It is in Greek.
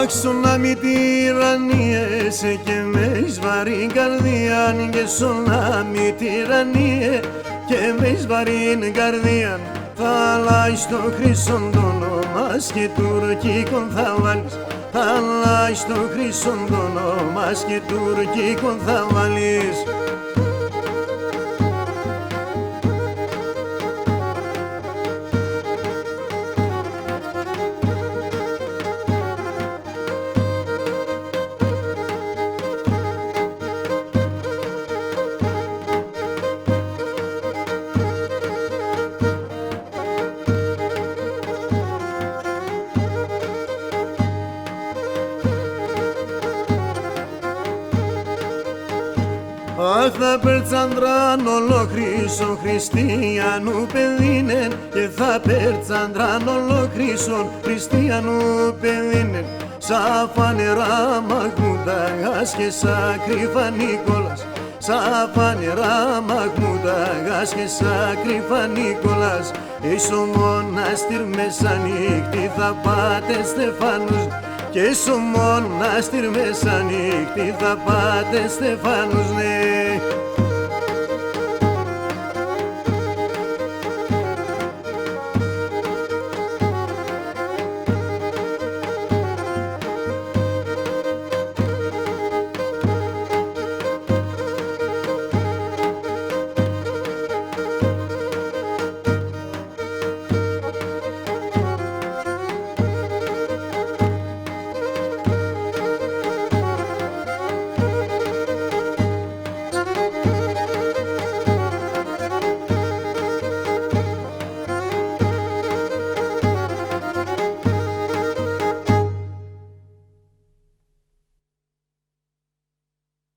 Αχ, σου να μη τυραννιέσαι και με εις βαρύν καρδίαν, και σου να μη τυραννιέσαι και με εις βαρύν καρδίαν. Θα αλλάξεις το χρυσόν το όνομα και τουρκικόν θα βάλεις. Θα αλλάξεις το χρυσόν το όνομα και τουρκικόν θα βάλεις. Αχ, θα περτσαντράν όλο χρυσόν χριστιανού παιδίνεν, και θα περτσαντράν όλο χρυσόν χριστιανού παιδίνεν. Σα φανερά Μαχμούταγας και σα κρύφα Νικόλας, σα φανερά Μαχμούταγας και σα κρύφα Νικόλας. Ίσο μοναστήρ μεσανύχτη θα πάτε Στεφάνους, και στο μοναστήρ μεσανύχτη θα πάτε Στεφάνους, ναι.